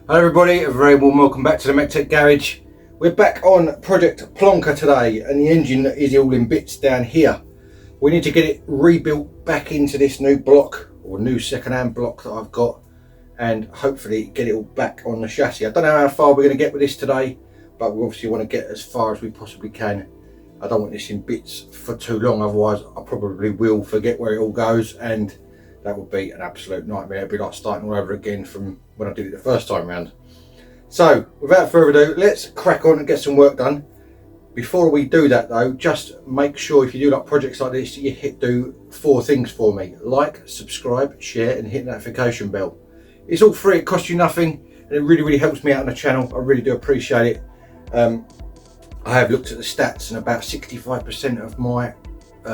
Hello everybody, a very warm welcome back to the MEC-TEC garage. We're back on Project Plonker today, and the engine is all in bits down here. We need to get it rebuilt back into this new block, or new second-hand block that I've got, and hopefully get it all back on the chassis. I don't know how far we're going to get with this today, but we obviously want to get as far as we possibly can. I don't want this in bits for too long, otherwise I probably will forget where it all goes, and that would be an absolute nightmare. It'd be like starting all over again from when I did it the first time round. So without further ado, let's crack on and get some work done. Before we do that though, just make sure if you do like projects like this, you do 4 things for me: like, subscribe, share and hit the notification bell. It's all free, it costs you nothing, and it really helps me out on the channel. I really do appreciate it. I have looked at the stats, and about 65% of my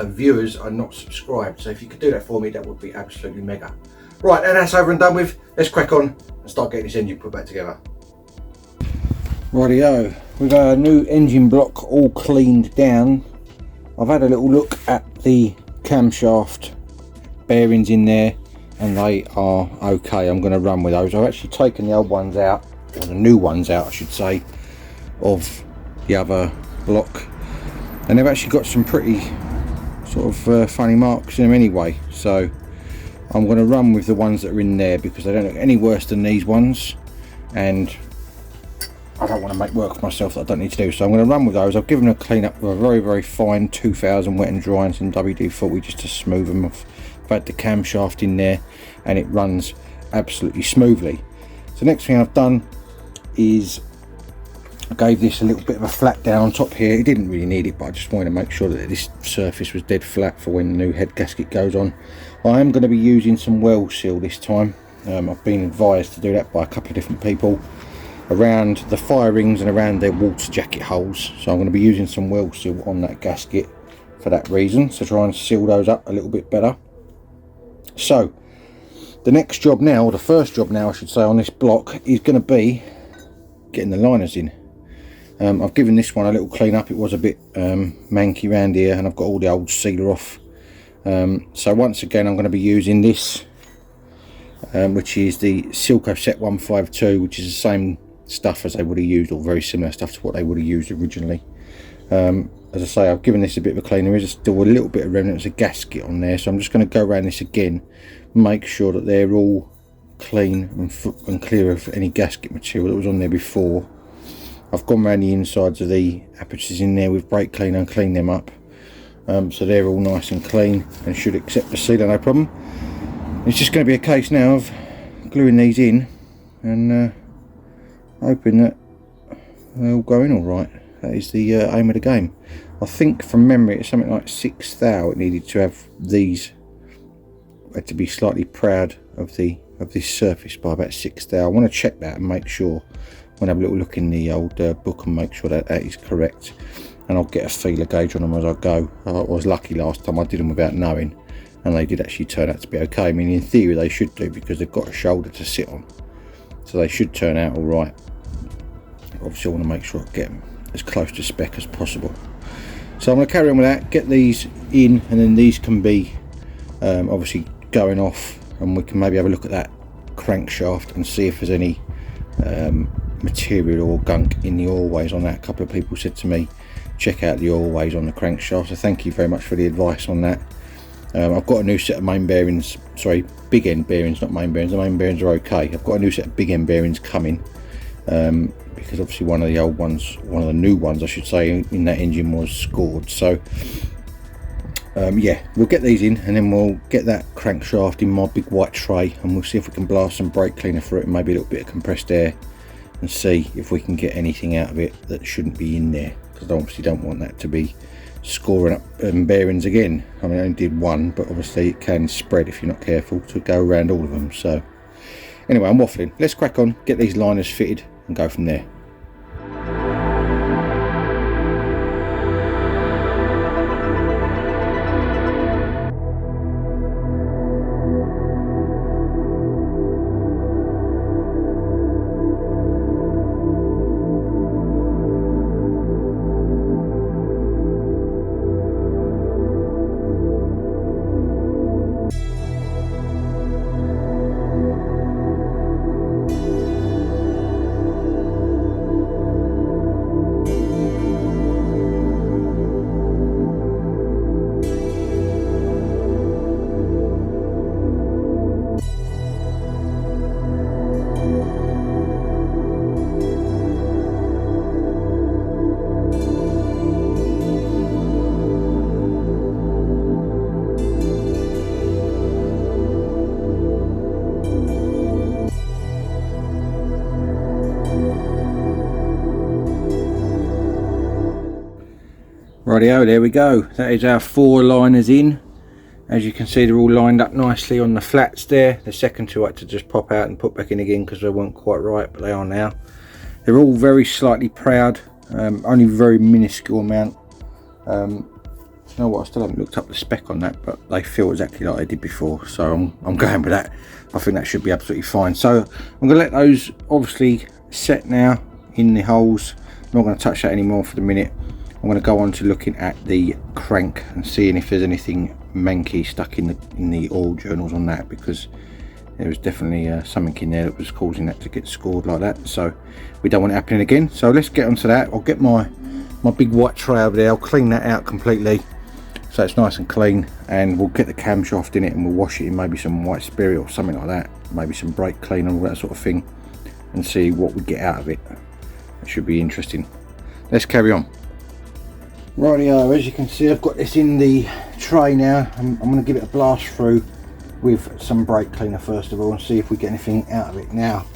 viewers are not subscribed, so if you could do that for me, that would be absolutely mega. Right, and that's over and done with. Let's crack on and start getting this engine put back together. Rightio, we've got a new engine block all cleaned down. I've had a little look at the camshaft bearings in there, and they are okay. I'm going to run with those. I've actually taken the old ones out, or the new ones out I should say, of the other block, and they've actually got some pretty sort of funny marks in them anyway, so I'm going to run with the ones that are in there because they don't look any worse than these ones, and I don't want to make work for myself that I don't need to do, so I'm going to run with those. I've given them a clean up with a very fine 2000 wet and dry and some WD-40 just to smooth them off. I've had the camshaft in there and it runs absolutely smoothly. So next thing I've done is I gave this a little bit of a flat down on top here. It didn't really need it, but I just wanted to make sure that this surface was dead flat for when the new head gasket goes on. I am going to be using some weld seal this time. I've been advised to do that by a couple of different people around the fire rings and around their water jacket holes, so I'm going to be using some weld seal on that gasket for that reason, to try and seal those up a little bit better. So the next job now, or the first job now I should say, on this block is going to be getting the liners in. I've given this one a little clean up. It was a bit manky around here, and I've got all the old sealer off. So once again I'm going to be using this, which is the Pt17 152, which is the same stuff as they would have used, or very similar stuff to what they would have used originally. As I say, I've given this a bit of a clean. There is still a little bit of remnants of gasket on there, so I'm just going to go around this again, make sure that they're all clean and clear of any gasket material that was on there before. I've gone around the insides of the apertures in there with brake cleaner and cleaned them up, so they're all nice and clean and should accept the sealer, no problem. It's just going to be a case now of gluing these in and hoping that they're all going all right. That is the aim of the game. I think from memory it's something like 6 thou it needed to have these. I had to be slightly proud of this surface by about 6 thou. I want to check that and make sure. I'm going to have a little look in the old book and make sure that that is correct, and I'll get a feeler gauge on them as I go. I was lucky last time I did them without knowing, and they did actually turn out to be okay. I mean, in theory they should do, because they've got a shoulder to sit on, so they should turn out all right. Obviously I want to make sure I get them as close to spec as possible. So I'm going to carry on with that, get these in, and then these can be obviously going off, and we can maybe have a look at that crankshaft and see if there's any material or gunk in the oilways on that. A couple of people said to me, check out the oilways on the crankshaft, so thank you very much for the advice on that. I've got a new set of main bearings, sorry, big end bearings, not main bearings. The main bearings are okay. I've got a new set of big end bearings coming, because obviously one of the old ones, one of the new ones I should say, in that engine was scored. So yeah, we'll get these in, and then we'll get that crankshaft in my big white tray, and we'll see if we can blast some brake cleaner through it and maybe a little bit of compressed air, and see if we can get anything out of it that shouldn't be in there, because I obviously don't want that to be scoring up bearings again. I mean, I only did one, but obviously it can spread if you're not careful to go around all of them. So anyway, I'm waffling. Let's crack on, get these liners fitted and go from there. Rightio, there we go. That is our 4 liners in. As you can see, they're all lined up nicely on the flats there. The second 2 I had to just pop out and put back in again because they weren't quite right, but they are now. They're all very slightly proud, only very minuscule amount. You know what, I still haven't looked up the spec on that, but they feel exactly like they did before, so I'm going with that. I think that should be absolutely fine. So I'm going to let those obviously set now in the holes. I'm not going to touch that anymore for the minute. I'm going to go on to looking at the crank and seeing if there's anything manky stuck in the oil journals on that, because there was definitely something in there that was causing that to get scored like that. So we don't want it happening again. So let's get onto that. I'll get my big white tray over there. I'll clean that out completely so it's nice and clean, and we'll get the camshaft in it and we'll wash it in maybe some white spirit or something like that, maybe some brake cleaner, all that sort of thing, and see what we get out of it. It should be interesting. Let's carry on. Rightio, as you can see, I've got this in the tray now. I'm going to give it a blast through with some brake cleaner first of all and see if we get anything out of it. Now,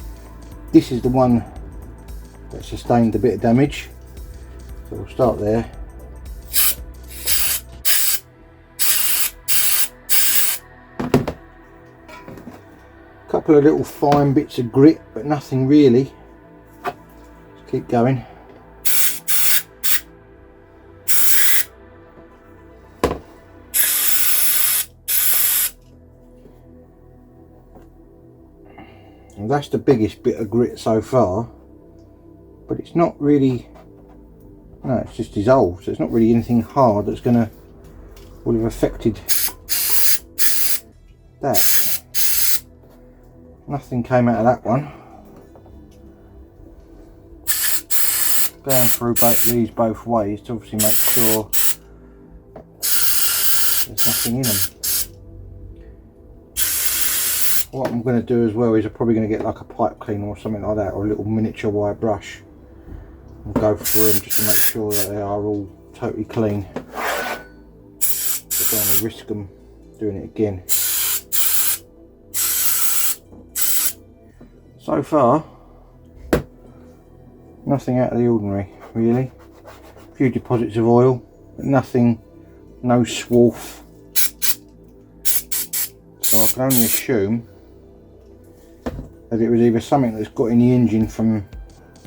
this is the one that sustained a bit of damage, so we'll start there. Couple of little fine bits of grit, but nothing really. Let's keep going. And that's the biggest bit of grit so far, but it's not really, no, it's just dissolved, so it's not really anything hard that's gonna would have affected that. Nothing came out of that one. Going through these both ways to obviously make sure there's nothing in them. What I'm going to do as well is I'm probably going to get like a pipe cleaner or something like that, or a little miniature wire brush, and go through them just to make sure that they are all totally clean. I don't want to risk them doing it again. So far, nothing out of the ordinary, really. A few deposits of oil, but nothing, no swarf. So I can only assume that it was either something that's got in the engine from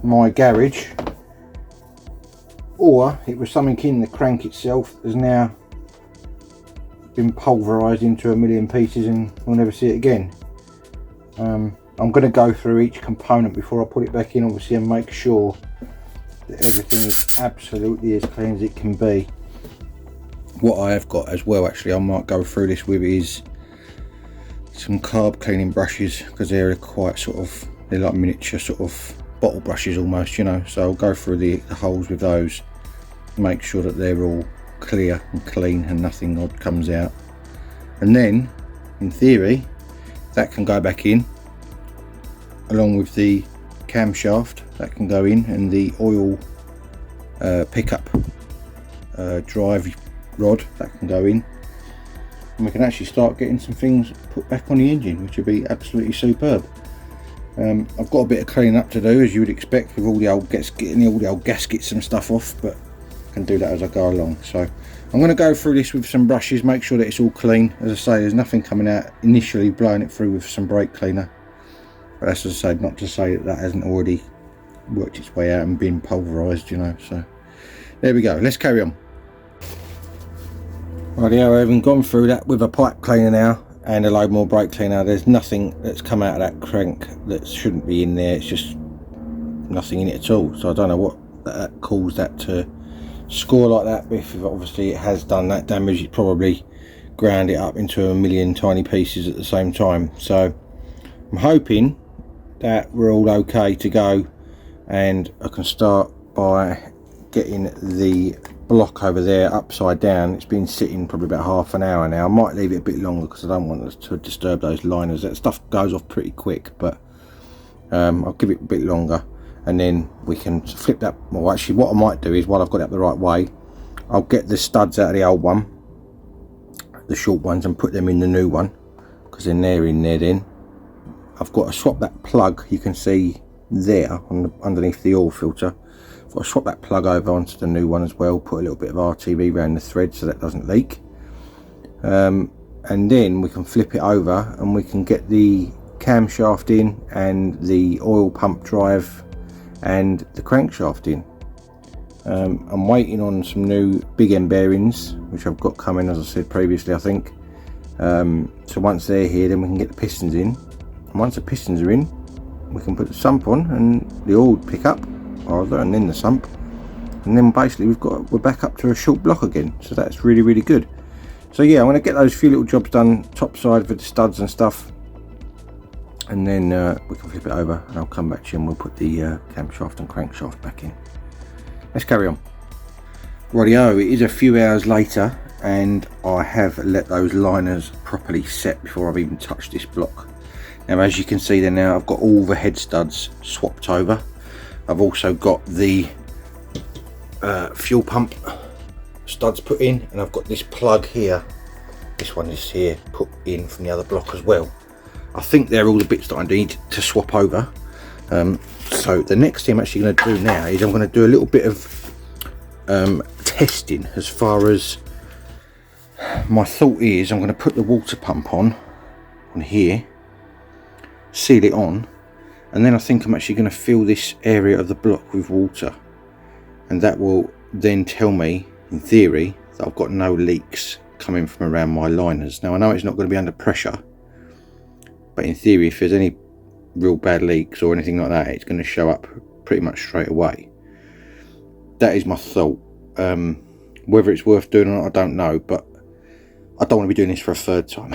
my garage, or it was something in the crank itself that's now been pulverised into a million pieces and we'll never see it again. I'm going to go through each component before I put it back in, obviously, and make sure that everything is absolutely as clean as it can be. What I have got as well, actually, I might go through this with, is some carb cleaning brushes, because they're quite sort of, they're like miniature sort of bottle brushes almost, you know. So I'll go through the holes with those, make sure that they're all clear and clean and nothing odd comes out, and then in theory that can go back in along with the camshaft. That can go in, and the oil pickup drive rod, that can go in, and we can actually start getting some things put back on the engine, which would be absolutely superb. I've got a bit of cleaning up to do, as you would expect, with all the old getting all the old gaskets and stuff off, but I can do that as I go along. So I'm going to go through this with some brushes, make sure that it's all clean. As I say, there's nothing coming out initially, blowing it through with some brake cleaner. But that's, as I say, not to say that that hasn't already worked its way out and been pulverised, you know. So there we go, let's carry on. Rightio, I haven't gone through that with a pipe cleaner now and a load more brake cleaner. There's nothing that's come out of that crank that shouldn't be in there. It's just nothing in it at all. So I don't know what that caused that to score like that, but if obviously it has done that damage, it probably ground it up into a million tiny pieces at the same time. So I'm hoping that we're all okay to go, and I can start by getting the block over there upside down. It's been sitting probably about half an hour now. I might leave it a bit longer because I don't want us to disturb those liners. That stuff goes off pretty quick, but I'll give it a bit longer, and then we can flip that. Well, actually what I might do is, while I've got it up the right way, I'll get the studs out of the old one, the short ones, and put them in the new one, because then they're in there. Then I've got to swap that plug, you can see there on underneath the oil filter, I'll swap that plug over onto the new one as well, put a little bit of RTV around the thread so that doesn't leak. And then we can flip it over and we can get the camshaft in and the oil pump drive and the crankshaft in. I'm waiting on some new big end bearings which I've got coming, as I said previously, I think. So once they're here, then we can get the pistons in, and once the pistons are in, we can put the sump on and the oil would pick up rather, and then the sump, and then basically we're back up to a short block again. So that's really good. So yeah, I'm going to get those few little jobs done top side with the studs and stuff, and then we can flip it over and I'll come back to you and we'll put the camshaft and crankshaft back in. Let's carry on. Rightio, it is a few hours later and I have let those liners properly set before I've even touched this block. Now as you can see there now, I've got all the head studs swapped over. I've also got the fuel pump studs put in, and I've got this plug here, this one is here, put in from the other block as well. I think they're all the bits that I need to swap over. So the next thing I'm actually going to do now is I'm going to do a little bit of testing. As far as my thought is, I'm going to put the water pump on here, seal it on, and then I think I'm actually going to fill this area of the block with water, and that will then tell me in theory that I've got no leaks coming from around my liners. Now I know it's not going to be under pressure, but in theory if there's any real bad leaks or anything like that, it's going to show up pretty much straight away. That is my thought. Whether it's worth doing or not, I don't know, but I don't want to be doing this for a third time.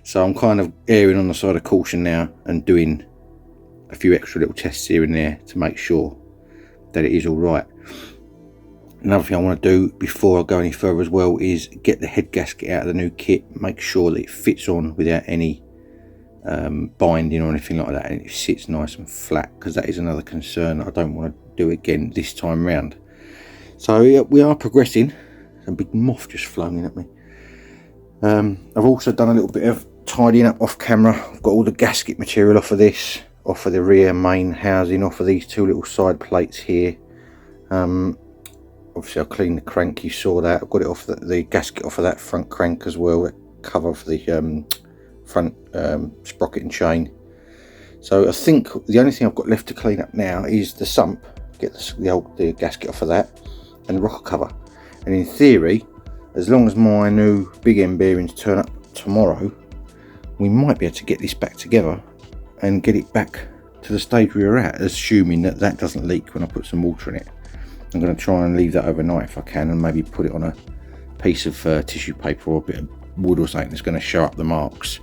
So I'm kind of erring on the side of caution now and doing a few extra little tests here and there to make sure that it is all right. Another thing I want to do before I go any further as well is get the head gasket out of the new kit, make sure that it fits on without any binding or anything like that, and it sits nice and flat, because that is another concern I don't want to do again this time round. So yeah, we are progressing. There's a big moth just flown in at me. I've also done a little bit of tidying up off camera. I've got all the gasket material off of this, off of the rear main housing, off of these two little side plates here. Obviously I cleaned the crank, you saw that. I've got it off the gasket off of that front crank as well, that cover for the front sprocket and chain. So I think the only thing I've got left to clean up now is the sump, get the gasket off of that, and the rocker cover. And in theory, as long as my new big end bearings turn up tomorrow, we might be able to get this back together and get it back to the stage we were at, assuming that that doesn't leak when I put some water in it. I'm going to try and leave that overnight if I can, and maybe put it on a piece of tissue paper or a bit of wood or something that's going to show up the marks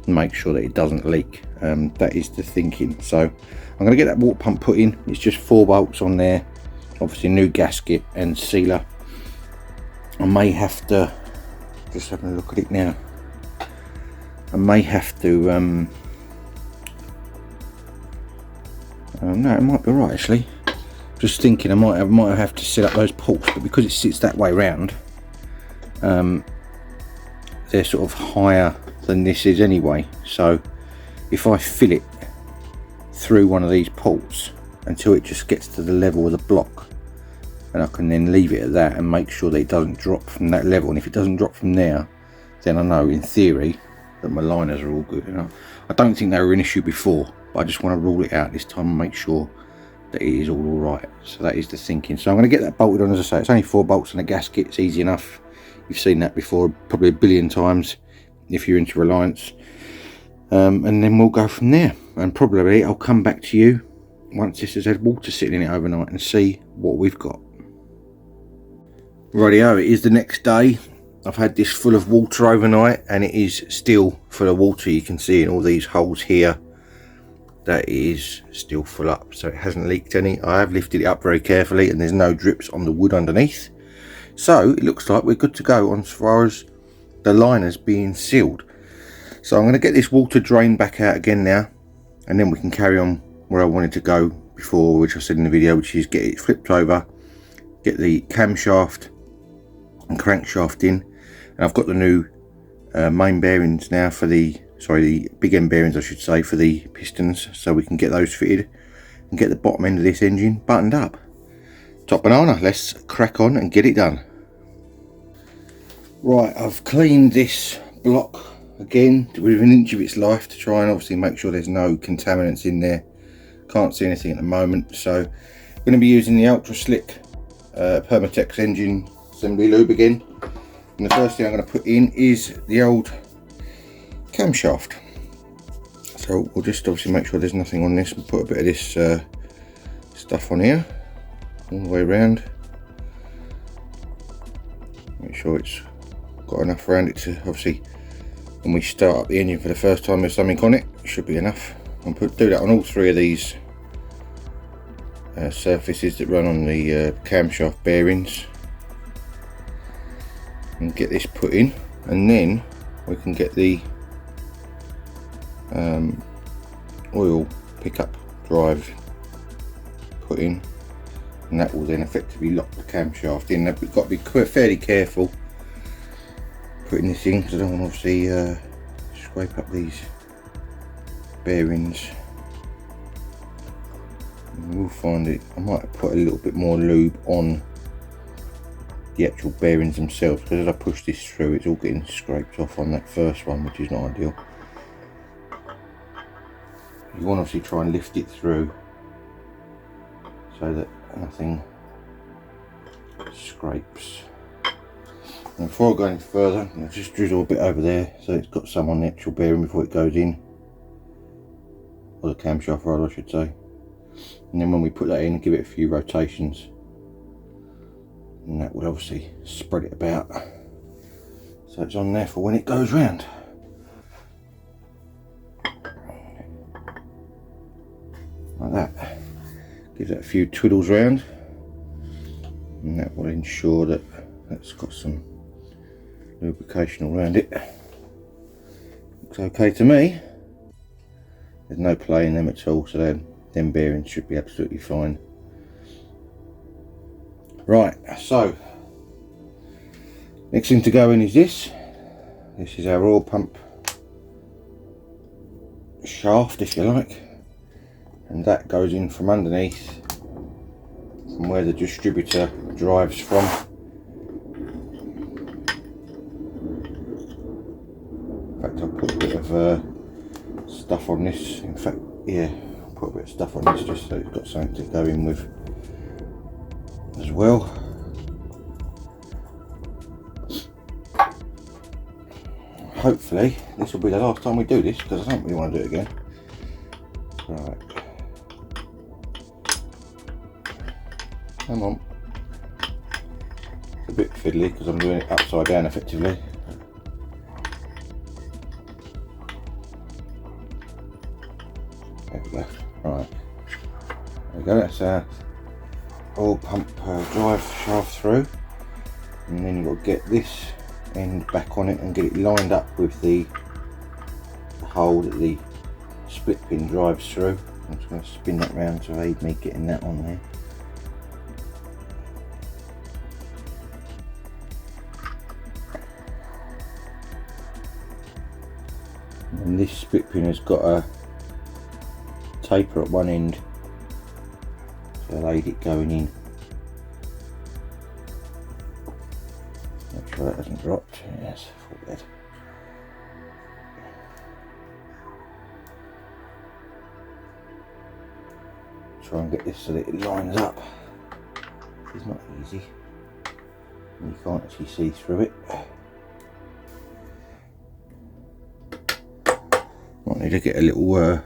and make sure that it doesn't leak. That is the thinking. So I'm going to get that water pump put in. It's just 4 bolts on there, obviously new gasket and sealer. I may have to, just having a look at it now, I may have to no, it might be right actually. Just thinking I might have to set up those ports, but because it sits that way round, they're sort of higher than this is anyway. So if I fill it through one of these ports until it just gets to the level of the block, and I can then leave it at that and make sure that it doesn't drop from that level. And if it doesn't drop from there, then I know in theory that my liners are all good. You know, I don't think they were an issue before, but I just want to rule it out this time and make sure that it is all right. So that is the thinking. So I'm going to get that bolted on. As I say, it's only 4 bolts and a gasket. It's easy enough. You've seen that before probably a billion times if you're into Reliance. And then we'll go from there, and probably I'll come back to you once this has had water sitting in it overnight and see what we've got. Rightio, it is the next day. I've had this full of water overnight and it is still full of water. You can see in all these holes here that it is still full up, so it hasn't leaked any. I have lifted it up very carefully and there's no drips on the wood underneath, so it looks like we're good to go on as far as the liners being sealed. So I'm going to get this water drained back out again now, and then we can carry on where I wanted to go before, which I said in the video, which is get it flipped over, get the camshaft and crankshaft in, and I've got the new main bearings now for the big end bearings I should say, for the pistons, so we can get those fitted and get the bottom end of this engine buttoned up. Top banana, let's crack on and get it done. Right, I've cleaned this block again with 1 inch of its life to try and obviously make sure there's no contaminants in there. Can't see anything at the moment, so I'm going to be using the ultra slick Permatex engine assembly lube again. And the first thing I'm going to put in is the old camshaft. So we'll just obviously make sure there's nothing on this and put a bit of this stuff on here all the way around. Make sure it's got enough around it to obviously, when we start up the engine for the first time, there's something on it. It should be enough. I'll do that on all 3 of these surfaces that run on the camshaft bearings, and get this put in, and then we can get the oil pickup drive put in, and that will then effectively lock the camshaft in. Now, we've got to be fairly careful putting this in because I don't want to obviously scrape up these bearings. We'll find it. I might put a little bit more lube on the actual bearings themselves, because as I push this through, it's all getting scraped off on that first one, which is not ideal. You want to obviously try and lift it through so that nothing scrapes. And before I go any further, I'll just drizzle a bit over there so it's got some on the actual bearing before it goes in, or the camshaft rather, I should say. And then when we put that in, give it a few rotations, and that will obviously spread it about so it's on there for when it goes round. Like that. Give that a few twiddles round, and that will ensure that it's got some lubrication all around it. Looks okay to me. There's no play in them at all, so them bearings should be absolutely fine. Right, so next thing to go in is this. This is our oil pump shaft, if you like, and that goes in from underneath, from where the distributor drives from. In fact, I'll put a bit of stuff on this. In fact, yeah, I'll put a bit of stuff on this just so it's got something to go in with as well. Hopefully this will be the last time we do this, because I don't really want to do it again. Right, come on. It's a bit fiddly because I'm doing it upside down effectively. There we go. Right, there we go. That's our oil pump drive shaft through, and then you've got to get this end back on it and get it lined up with the hole that the split pin drives through. I'm just going to spin that round to aid me getting that on there. And this split pin has got a taper at one end, so I'll aid it going in. Make sure that hasn't dropped. Yes, full dead. Try and get this so that it lines up. It's not easy. You can't actually see through it. Might need to get a little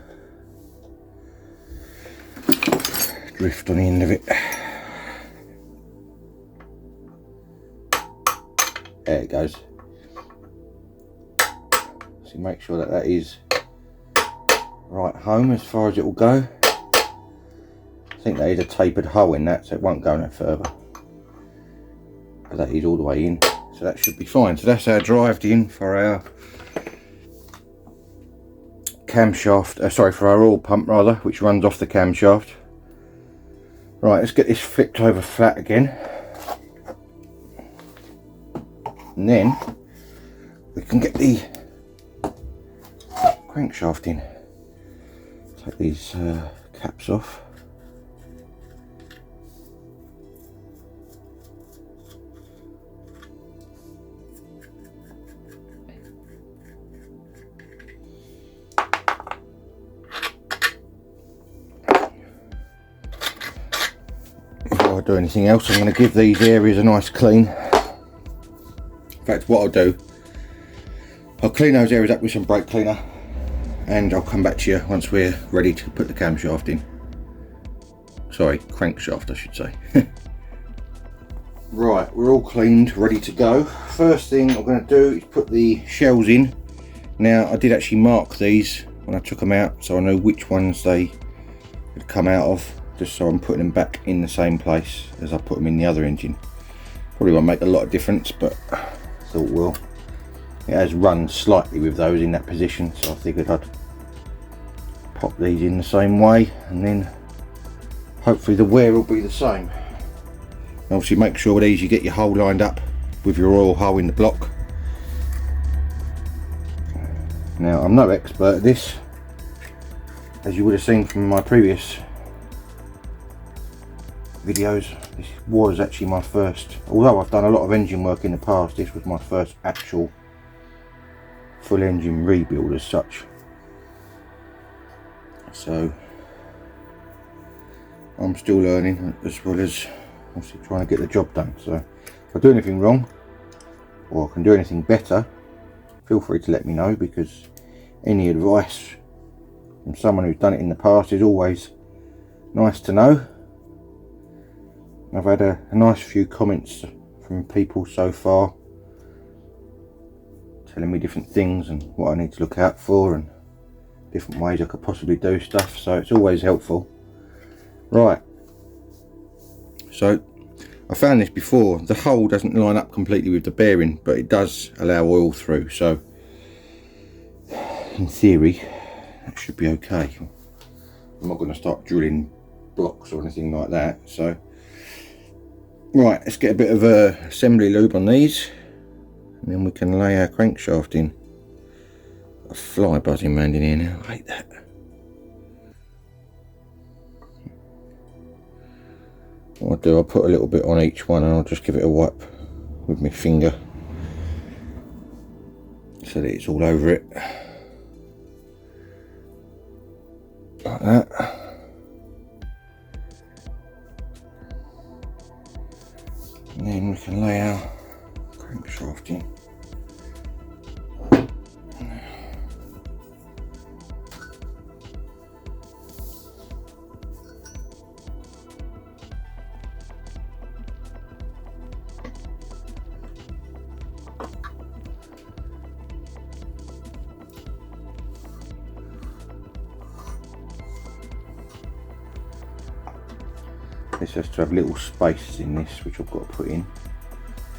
drift on the end of it. There it goes. So make sure that that is right home as far as it will go. I think there is a tapered hole in that, so it won't go no further. But that is all the way in, so that should be fine. So that's our drive in for our camshaft, sorry, for our oil pump rather, which runs off the camshaft. Right, let's get this flipped over flat again, and then we can get the crankshaft in. Take these caps off. do anything else, I'm going to give these areas a nice clean. In fact, what I'll do, I'll clean those areas up with some brake cleaner, and I'll come back to you once we're ready to put the camshaft in. Sorry, crankshaft I should say. Right, we're all cleaned, ready to go. First thing I'm going to do is put the shells in. Now, I did actually mark these when I took them out, so I know which ones they had come out of, just so I'm putting them back in the same place as I put them in the other engine. Probably won't make a lot of difference, but I thought, well, it has run slightly with those in that position, so I figured I'd pop these in the same way, and then hopefully the wear will be the same. Obviously make sure with these you get your hole lined up with your oil hole in the block. Now, I'm no expert at this, as you would have seen from my previous videos. This was actually my first, although I've done a lot of engine work in the past, this was my first actual full engine rebuild as such. So I'm still learning, as well as obviously trying to get the job done. So if I do anything wrong, or I can do anything better, feel free to let me know, because any advice from someone who's done it in the past is always nice to know. I've had a nice few comments from people so far telling me different things and what I need to look out for and different ways I could possibly do stuff, so it's always helpful. Right, so I found this before, the hole doesn't line up completely with the bearing, but it does allow oil through, so in theory that should be okay. I'm not going to start drilling blocks or anything like that. So right, let's get a bit of assembly lube on these, and then we can lay our crankshaft in. A fly buzzing around in here now, I hate that. What I'll do, I'll put a little bit on each one and I'll just give it a wipe with my finger so that it's all over it, like that. And then we can lay our crankshaft in. This has to have little spaces in this, which I've got to put in,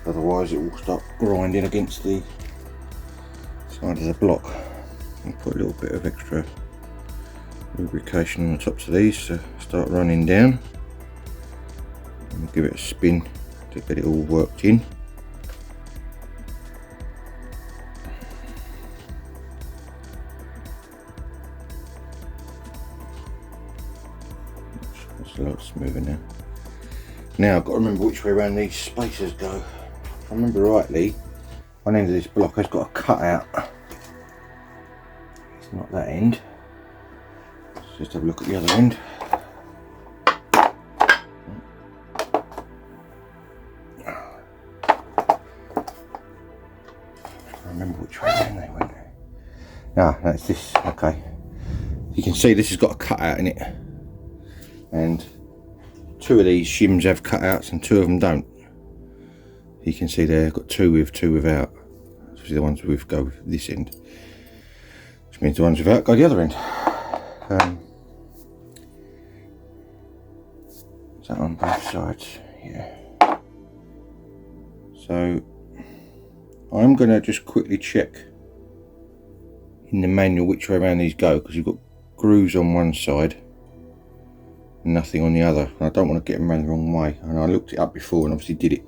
otherwise it will start grinding against the side of the block. I'll put a little bit of extra lubrication on the tops of these to start running down, and give it a spin to get it all worked in. That's a lot smoother now. Now I've got to remember which way around these spacers go. If I remember rightly, one end of this block has got a cutout. It's not that end. Let's just have a look at the other end. I remember which way around they went. Ah, that's this. Okay. You can see this has got a cutout in it, and two of these shims have cutouts and two of them don't. You can see there, I've got two with, two without. Obviously the ones with go this end, which means the ones without go the other end. Is that on both sides? Yeah. So I'm going to just quickly check in the manual which way around these go, because you've got grooves on one side, nothing on the other. I don't want to get them around the wrong way, and I looked it up before and obviously did it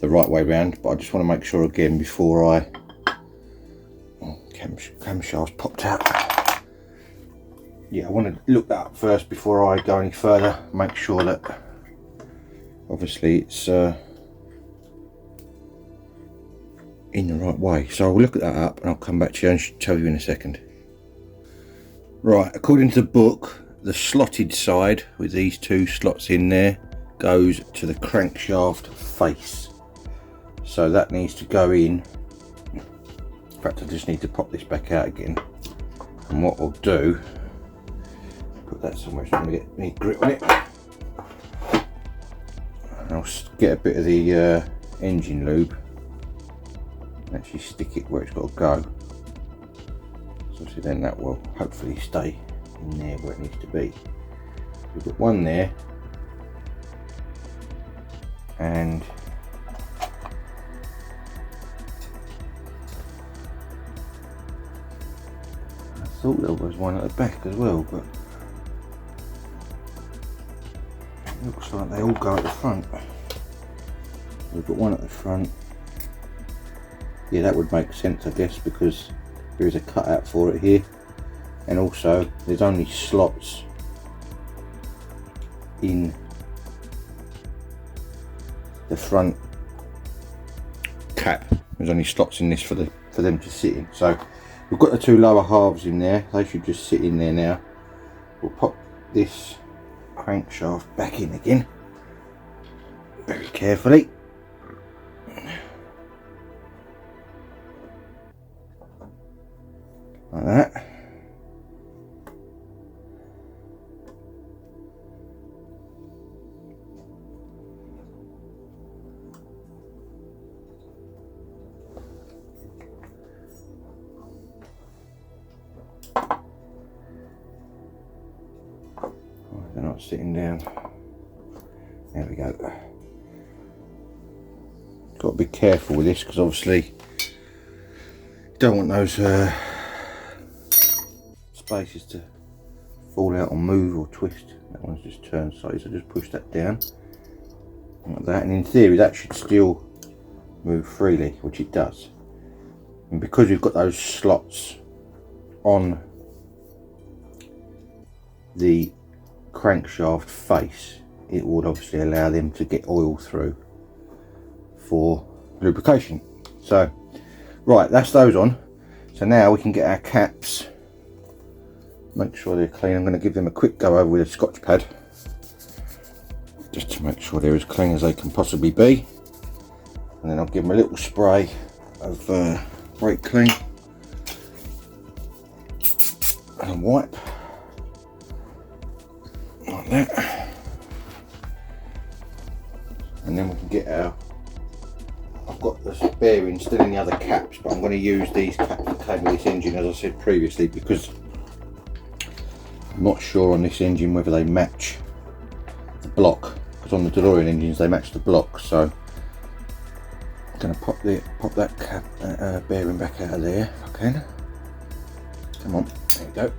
the right way round, but I just want to make sure again before I camshaft popped out. Yeah, I want to look that up first before I go any further, make sure that obviously it's in the right way. So I'll look at that up and I'll come back to you and tell you in a second. Right, according to the book, the slotted side with these two slots in there goes to the crankshaft face, so that needs to go in. In fact, I just need to pop this back out again, and what I'll do, put that somewhere so I'm going to get any grip on it, and I'll get a bit of the engine lube and actually stick it where it's got to go, so obviously then that will hopefully stay in there where it needs to be. We've got one there, and I thought there was one at the back as well, but it looks like they all go at the front. We've got one at the front. Yeah, that would make sense, I guess, because there is a cutout for it here, and also there's only slots in the front cap. There's only slots in this for them to sit in. So we've got the two lower halves in there. They should just sit in there now. We'll pop this crankshaft back in again very carefully. Like that. They're not sitting down. There we go. Got to be careful with this because obviously you don't want those spaces to fall out or move or twist. That one's just turned slightly, so just push that down like that, and in theory that should still move freely, which it does. And because we've got those slots on the crankshaft face, it would obviously allow them to get oil through for lubrication. So right, that's those on. So now we can get our caps, make sure they're clean. I'm going to give them a quick go over with a scotch pad just to make sure they're as clean as they can possibly be, and then I'll give them a little spray of brake clean and a wipe like that, and then we can get our, I've got the bearings still in the other caps, but I'm going to use these caps that came with this engine, as I said previously, because I'm not sure on this engine whether they match the block, because on the DeLorean engines they match the block. So I'm going to pop that cap bearing back out of there if I can. Come on, there we go.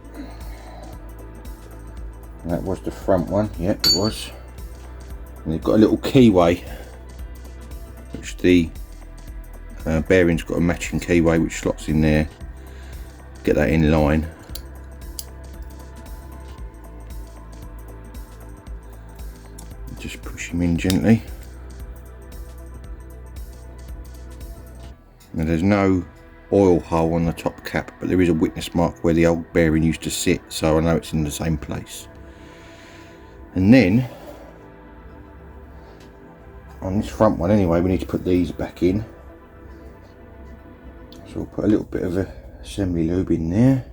And that was the front one, yeah it was. And they've got a little keyway, which the bearing's got a matching keyway which slots in there. Get that in line. Just push him in gently. Now there's no oil hole on the top cap, but there is a witness mark where the old bearing used to sit, so I know it's in the same place. And then on this front one anyway, we need to put these back in. So we'll put a little bit of assembly lube in there.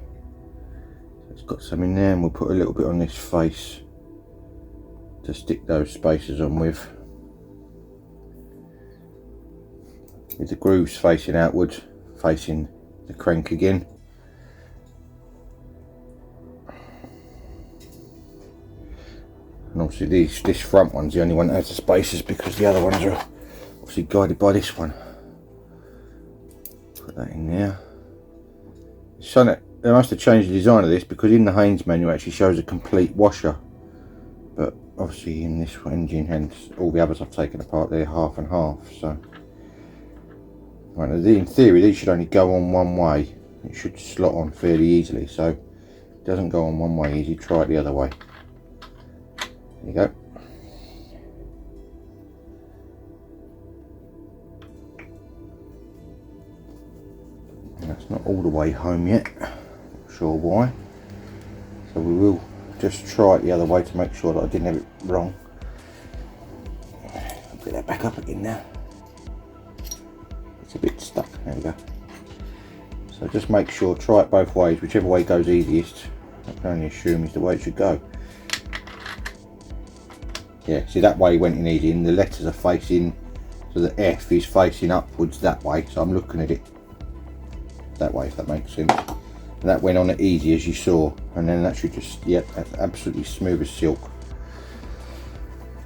It's got some in there, and we'll put a little bit on this face to stick those spacers on with the grooves facing outwards, facing the crank again. And obviously this front one's the only one that has the spacers, because the other ones are obviously guided by this one. Put that in there. They must have changed the design of this, because in the Haynes manual it actually shows a complete washer, but obviously in this engine and all the others I've taken apart, they're half and half. So right, in theory these should only go on one way. It should slot on fairly easily, so it doesn't go on one way easy. Try it the other way. There you go. And that's not all the way home yet, not sure why, so we will just try it the other way to make sure that I didn't have it wrong. back up again now. It's a bit stuck. There we go. So just make sure, try it both ways, whichever way goes easiest. I can only assume is the way it should go. Yeah, see that way went in easy, and the letters are facing, so the F is facing upwards that way, so I'm looking at it that way, if that makes sense. And that went on it easy, as you saw, and then that should just, yep, that's absolutely smooth as silk.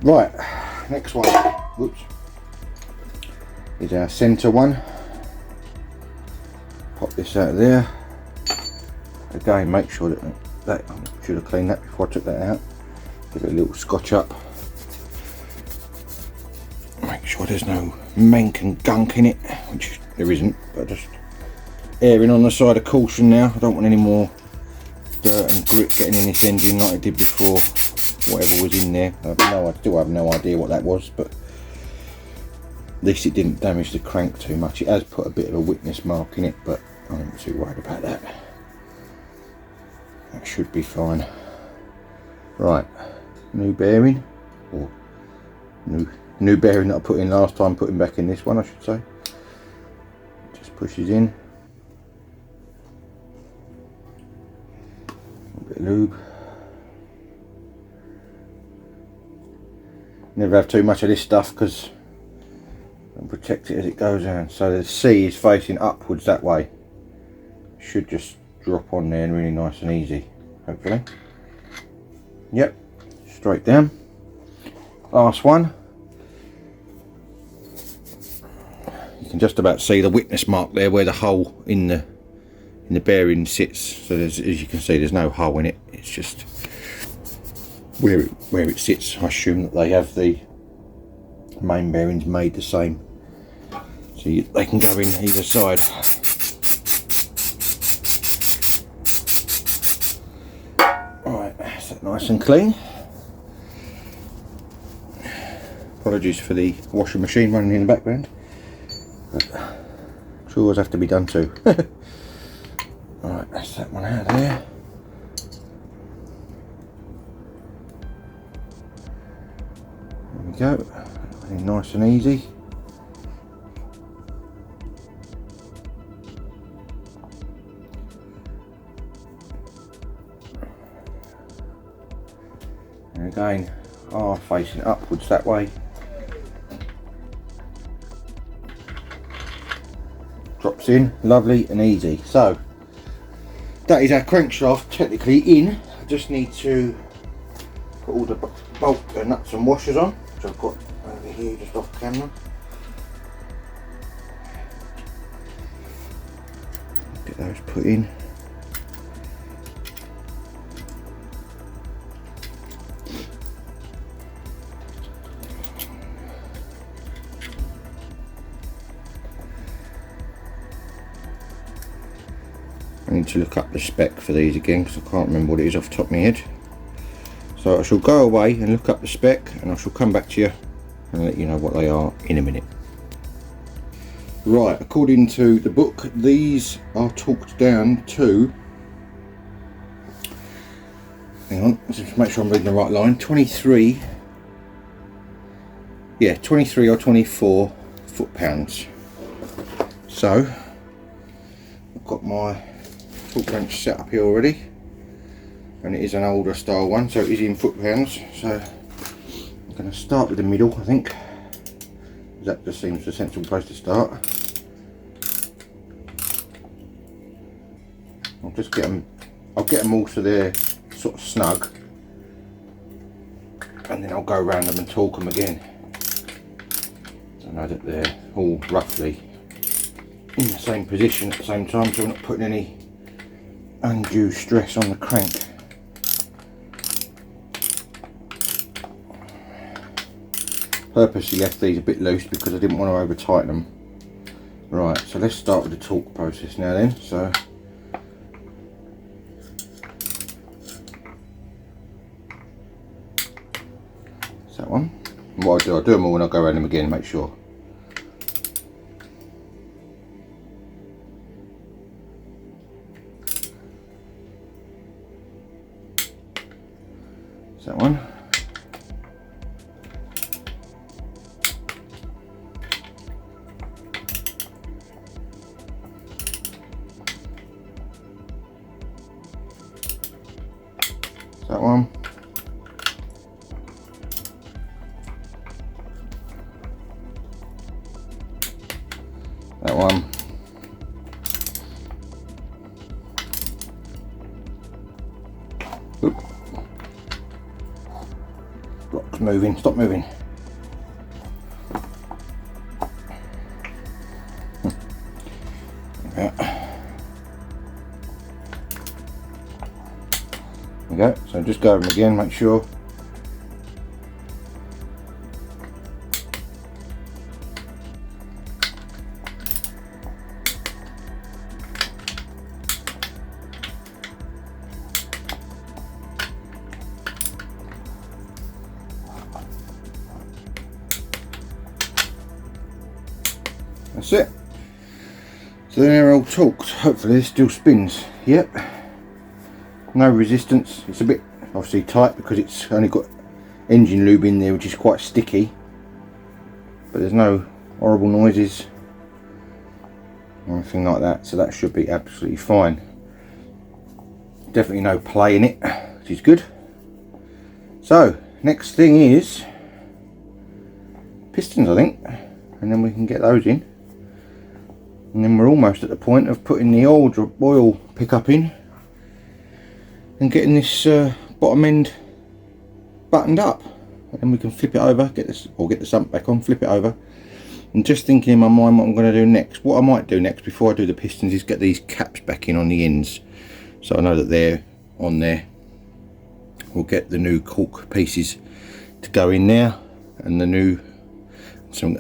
Right, next one, whoops, is our centre one. Pop this out of there. Again, make sure that I should have cleaned that before I took that out. Give it a little scotch up. Make sure there's no mank and gunk in it, which there isn't, but just erring on the side of caution now. I don't want any more dirt and grit getting in this engine like I did before. Whatever was in there, I still have no idea what that was, but at least it didn't damage the crank too much. It has put a bit of a witness mark in it, but I'm not too worried about that. That should be fine. Right, new bearing, or new bearing that I put in last time, putting back in this one, I should say. Just pushes in. A bit of lube. Never have too much of this stuff because I'll protect it as it goes down. So the C is facing upwards that way. Should just drop on there and really nice and easy, hopefully. Yep, straight down. Last one. You can just about see the witness mark there where the hole in the bearing sits. So as you can see, there's no hole in it. It's just where it sits. I assume that they have the main bearings made the same, so they can go in either side. Right, that's that nice and clean. Apologies for the washing machine running in the background, but chores have to be done too. Right, that's that one out of there. There we go, nice and easy. And again, are facing upwards that way. Drops in, lovely and easy. So that is our crankshaft technically in. I just need to put all the bolt nuts and washers on, which I've got over here just off camera. Get those put in. I need to look up the spec for these again because I can't remember what it is off the top of my head. So I shall go away and look up the spec, and I shall come back to you and let you know what they are in a minute. Right, according to the book, these are torqued down to, hang on, let's just make sure I'm reading the right line, 23 or 24 foot-pounds. So I've got my torque wrench set up here already, and it is an older style one, so it is in foot-pounds. So I'm going to start with the middle, I think. That just seems the sensible place to start. I'll just get them all so they're sort of snug, and then I'll go around them and torque them again. So I know that they're all roughly in the same position at the same time, so I'm not putting any undue stress on the crank. Purposely left these a bit loose because I didn't want to over tighten them. Right, so let's start with the torque process now then. So that's that one. And what I'll do them all and I'll go around them again and make sure. That's that one. that one. That one. Oop. Block's moving, stop moving. There we go, so just go over them again, make sure. That's it. So they're all torqued. Hopefully this still spins. Yep. No resistance. It's a bit obviously tight because it's only got engine lube in there, which is quite sticky. But there's no horrible noises or anything like that. So that should be absolutely fine. Definitely no play in it, which is good. So next thing is pistons, I think, and then we can get those in. And then we're almost at the point of putting the oil pickup in and getting this bottom end buttoned up. And then we can flip it over, get the sump back on, flip it over. And just thinking in my mind what I'm going to do next. What I might do next before I do the pistons is get these caps back in on the ends, so I know that they're on there. We'll get the new cork pieces to go in there, and the new, some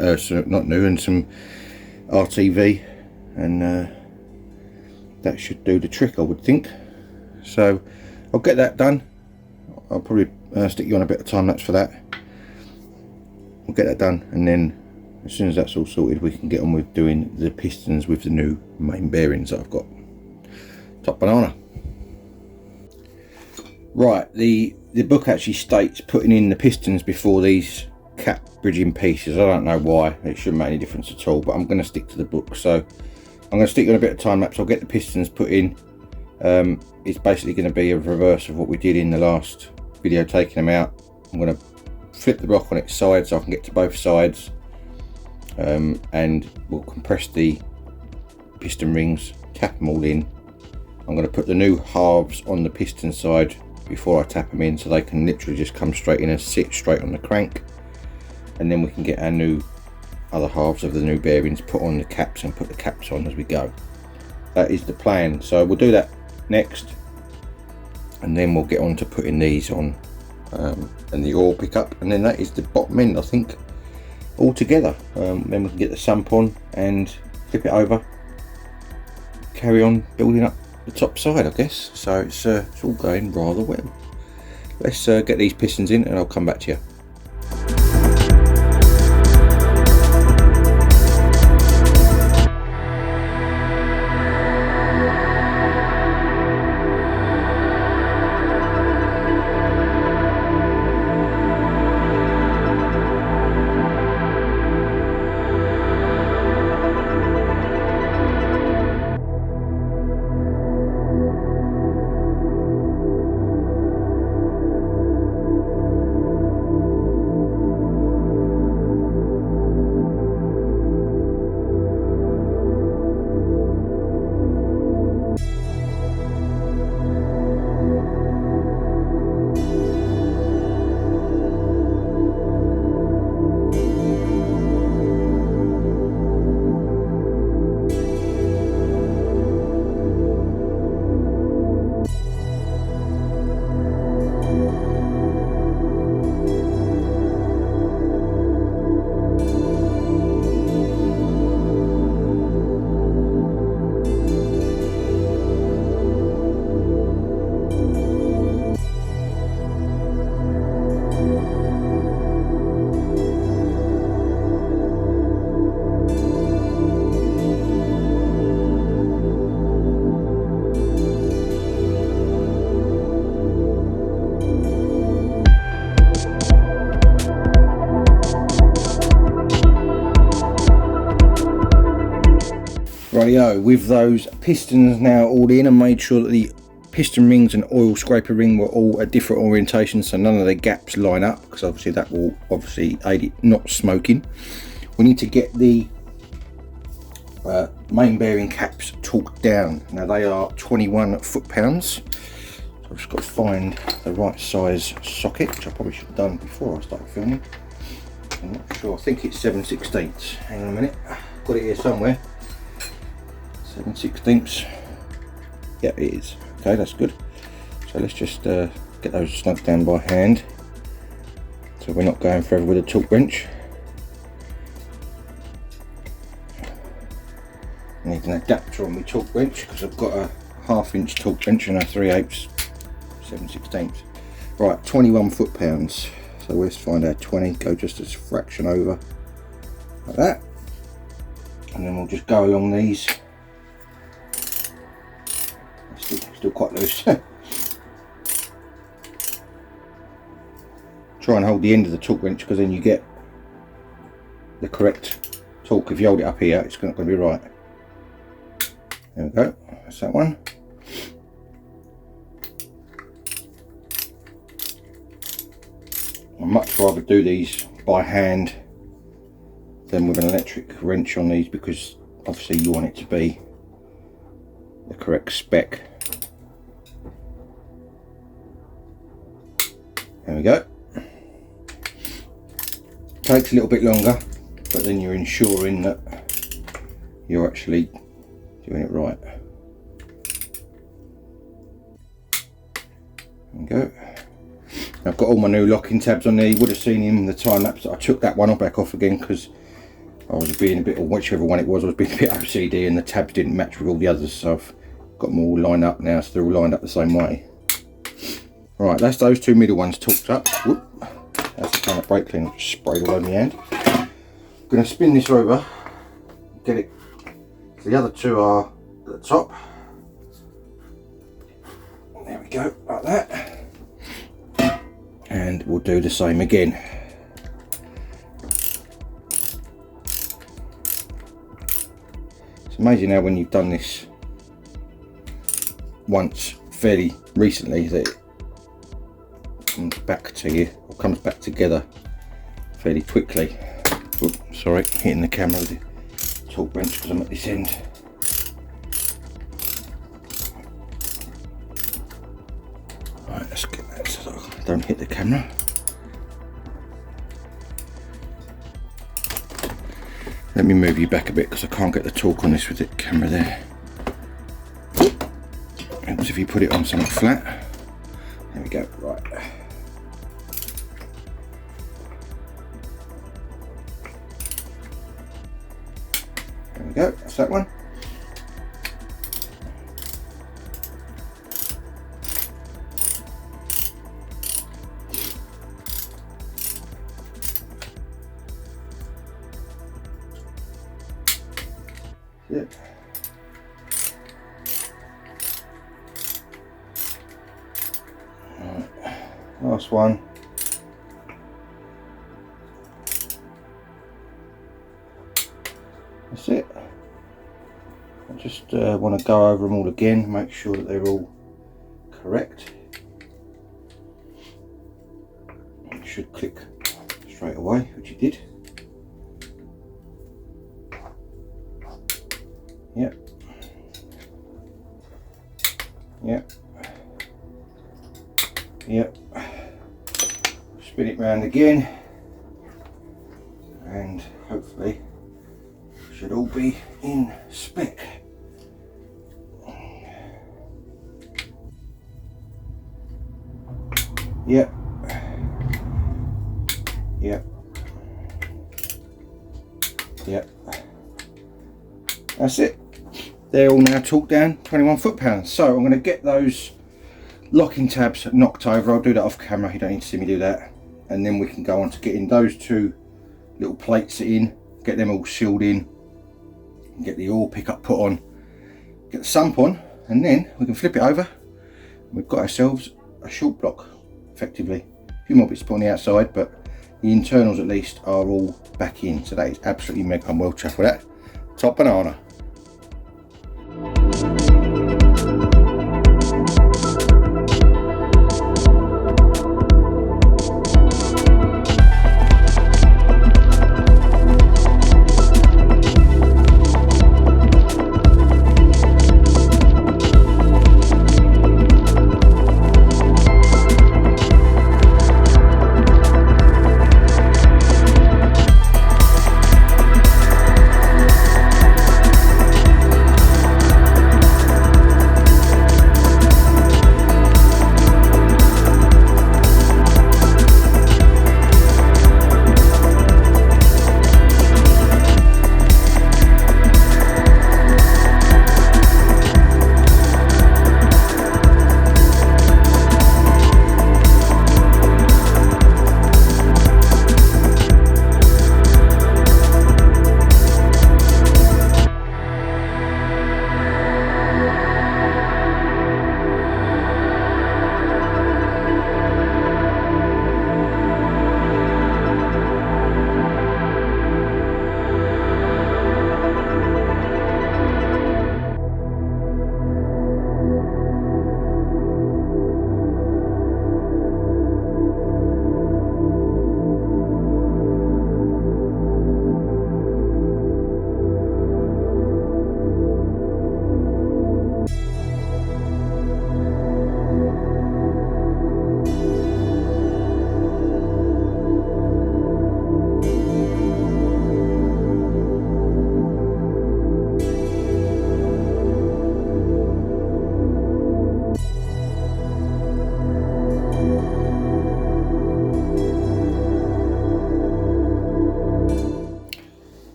RTV. And that should do the trick, I would think. So I'll get that done. I'll probably stick you on a bit of time lapse for that. We'll get that done, and then as soon as that's all sorted, we can get on with doing the pistons with the new main bearings that I've got. Top banana. Right, the book actually states putting in the pistons before these cap bridging pieces. I don't know why, it shouldn't make any difference at all, but I'm going to stick to the book. So I'm going to stick on a bit of time lapse. I'll get the pistons put in. It's basically going to be a reverse of what we did in the last video, taking them out. I'm going to flip the block on its side so I can get to both sides, and we'll compress the piston rings, tap them all in. I'm going to put the new halves on the piston side before I tap them in, so they can literally just come straight in and sit straight on the crank, and then we can get our new other halves of the new bearings put on the caps and put the caps on as we go. That is the plan. So we'll do that next, and then we'll get on to putting these on, and the oil pickup, and then that is the bottom end, I think, all together. Then we can get the sump on and flip it over, carry on building up the top side, I guess. So it's all going rather well. Let's get these pistons in and I'll come back to you. Rightio, with those pistons now all in and made sure that the piston rings and oil scraper ring were all at different orientations, so none of the gaps line up, because obviously that will obviously aid it not smoking. We need to get the main bearing caps torqued down. Now they are 21 foot-pounds, so I've just got to find the right size socket, which I probably should have done before I started filming. I'm not sure, I think it's 7/16. Hang on a minute, got it here somewhere. 7/16. Yeah, it is. Okay, that's good. So let's just get those snugged down by hand, so we're not going forever with a torque wrench. I need an adapter on my torque wrench because I've got a 1/2 inch torque wrench and a 3/8 7/16. Right, 21 foot-pounds. So let's find our 20, go just a fraction over, like that. And then we'll just go along these. Still quite loose. Try and hold the end of the torque wrench, because then you get the correct torque. If you hold it up here, it's not going to be right. There we go, that's that one. I'd much rather do these by hand than with an electric wrench on these, because obviously you want it to be the correct spec. There we go. Takes a little bit longer, but then you're ensuring that you're actually doing it right. There we go. I've got all my new locking tabs on there. You would have seen in the time lapse that I took that one back off again, because I was being a bit, or whichever one it was, I was being a bit OCD and the tabs didn't match with all the others, so I've got them all lined up now, so they're all lined up the same way. Right, that's those two middle ones torqued up. Whoop. That's the kind of brake cleaner just sprayed all over my hand. I'm going to spin this over, get it. The other two are at the top. There we go, like that. And we'll do the same again. It's amazing how when you've done this once fairly recently that it comes back to you, or comes back together fairly quickly. Oops, sorry, hitting the camera with the torque wrench because I'm at this end. Right, let's get that so that I don't hit the camera. Let me move you back a bit because I can't get the torque on this with the camera there. Helps if you put it on something flat. There we go, right. There we go, that's that one. Yeah. Right. Last one. That's it. I just want to go over them all again, make sure that they're all correct. It should click straight away, which it did. Yep. Yep. Yep. Spin it round again, and hopefully should all be in spec. Yep. Yep. Yep. That's it. They're all now torqued down, 21 foot-pounds. So I'm going to get those locking tabs knocked over. I'll do that off camera, you don't need to see me do that. And then we can go on to getting those two little plates in, get them all sealed in, get the oil pickup put on, get the sump on, and then we can flip it over. We've got ourselves a short block, effectively. A few more bits to put on the outside, but the internals at least are all back in. So that is absolutely mega. I'm well chuffed with that. Top banana.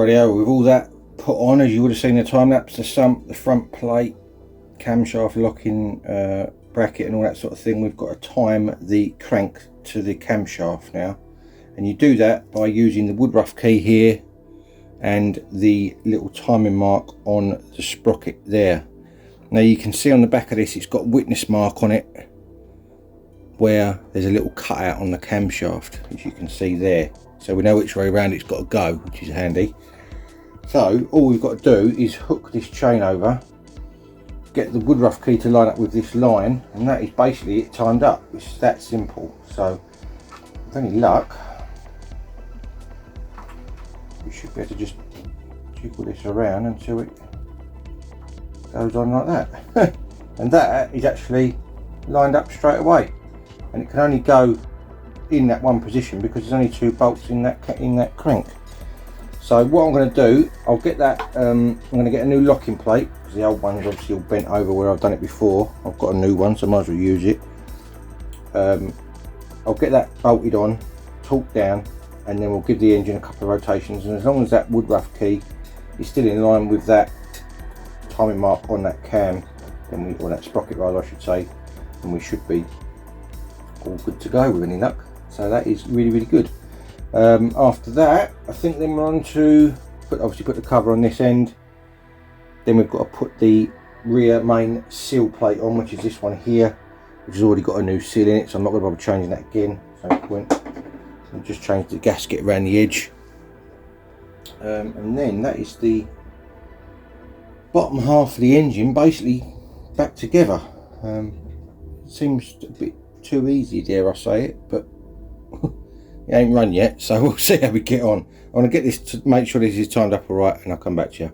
Rightio, with all that put on, as you would have seen the time lapse, the sump, the front plate, camshaft locking bracket and all that sort of thing, we've got to time the crank to the camshaft now, and you do that by using the wood rough key here and the little timing mark on the sprocket there. Now you can see on the back of this it's got a witness mark on it where there's a little cutout on the camshaft, as you can see there, so we know which way around it's got to go, which is handy. So all we've got to do is hook this chain over, get the wood rough key to line up with this line, and that is basically it timed up. It's that simple. So with any luck we should be able to just jiggle this around until it goes on like that. And that is actually lined up straight away, and it can only go in that one position because there's only 2 bolts in that crank. So what I'm going to do, I'll get that, I'm going to get a new locking plate, because the old one's obviously all bent over where I've done it before. I've got a new one, so I might as well use it. I'll get that bolted on, torqued down, and then we'll give the engine a couple of rotations, and as long as that wood rough key is still in line with that timing mark on that cam, then or that sprocket rather I should say, then we should be all good to go with any luck. So that is really, really good. After that, I think then we're on to obviously put the cover on this end. Then we've got to put the rear main seal plate on, which is this one here, which has already got a new seal in it, so I'm not going to bother changing that again. So I'll just change the gasket around the edge, and then that is the bottom half of the engine basically back together. Seems a bit too easy, dare I say it, but it ain't run yet, so we'll see how we get on. I want to get this to make sure this is timed up all right, and I'll come back to you.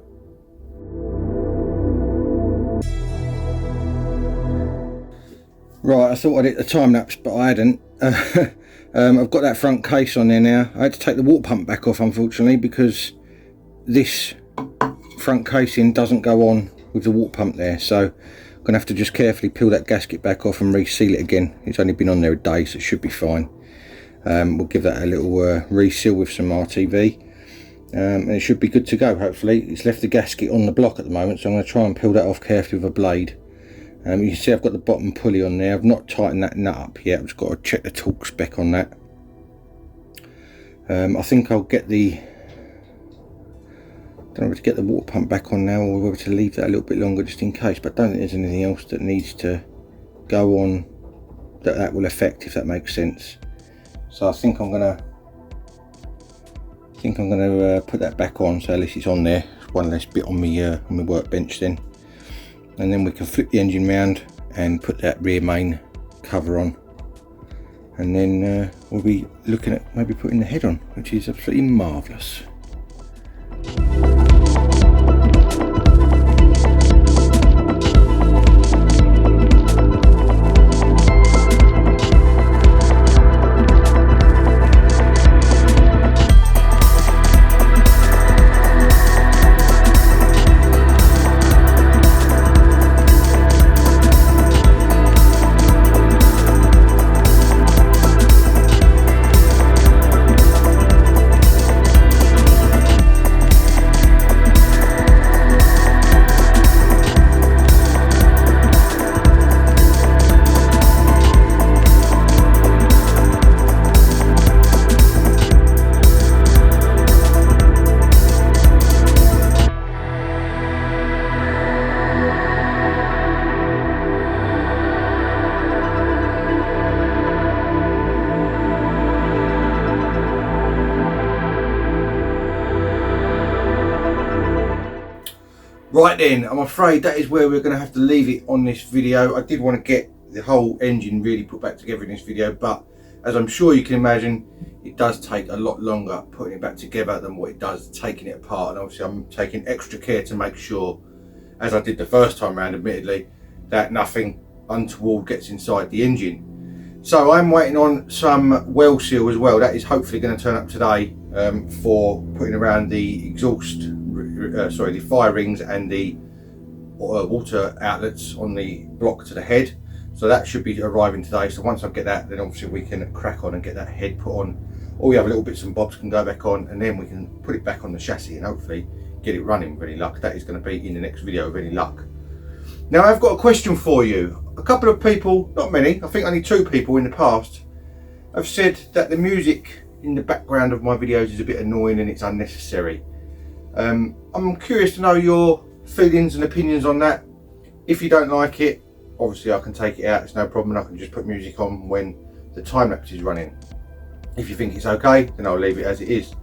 Right, I thought I'd hit the time lapse, but I hadn't. I've got that front case on there now. I had to take the water pump back off, unfortunately, because this front casing doesn't go on with the water pump there, so I'm going to have to just carefully peel that gasket back off and reseal it again. It's only been on there a day, so it should be fine. We'll give that a little reseal with some RTV, and it should be good to go, hopefully. It's left the gasket on the block at the moment, so I'm going to try and peel that off carefully with a blade. You can see I've got the bottom pulley on there. I've not tightened that nut up yet. I've just got to check the torque spec on that. I think I'll get the, don't know whether to get the water pump back on now or whether to leave that a little bit longer just in case, but I don't think there's anything else that needs to go on that will affect, if that makes sense. So I think I'm gonna put that back on, so at least it's on there. One less bit on my workbench then, and then we can flip the engine round and put that rear main cover on, and then we'll be looking at maybe putting the head on, which is absolutely marvellous. Right then, I'm afraid that is where we're going to have to leave it on this video. I did want to get the whole engine really put back together in this video, but as I'm sure you can imagine, it does take a lot longer putting it back together than what it does taking it apart. And obviously I'm taking extra care to make sure, as I did the first time round admittedly, that nothing untoward gets inside the engine. So I'm waiting on some well seal as well. That is hopefully going to turn up today for putting around the exhaust, the fire rings and the water outlets on the block to the head. So that should be arriving today. So once I get that, then obviously we can crack on and get that head put on. all the other little bits and bobs can go back on, and then we can put it back on the chassis and hopefully get it running with any luck. That is going to be in the next video with any luck. Now I've got a question for you. A couple of people, not many, I think only 2 people in the past, have said that the music in the background of my videos is a bit annoying and it's unnecessary. I'm curious to know your feelings and opinions on that. If you don't like it, obviously I can take it out, it's no problem. I can just put music on when the time lapse is running. If you think it's okay, then I'll leave it as it is.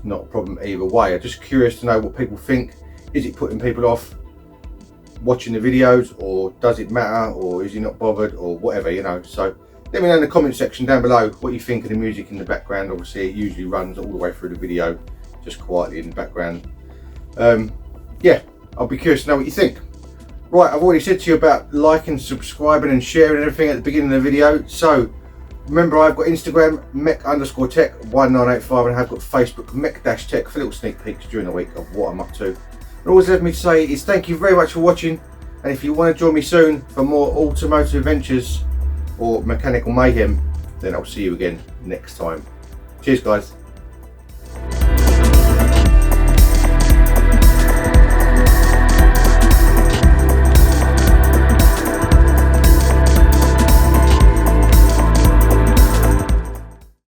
Not a problem either way. I'm just curious to know what people think. Is it putting people off watching the videos, or does it matter, or is he not bothered, or whatever, you know? So let me know in the comment section down below what you think of the music in the background. Obviously it usually runs all the way through the video, just quietly in the background. Yeah, I'll be curious to know what you think. Right, I've already said to you about liking, subscribing and sharing everything at the beginning of the video. So remember, I've got Instagram, MEC_TEC1985, and I've got Facebook, MEC-TEC, for little sneak peeks during the week of what I'm up to. And all that's left me to say is thank you very much for watching, and if you want to join me soon for more automotive adventures or mechanical mayhem, then I'll see you again next time. Cheers guys.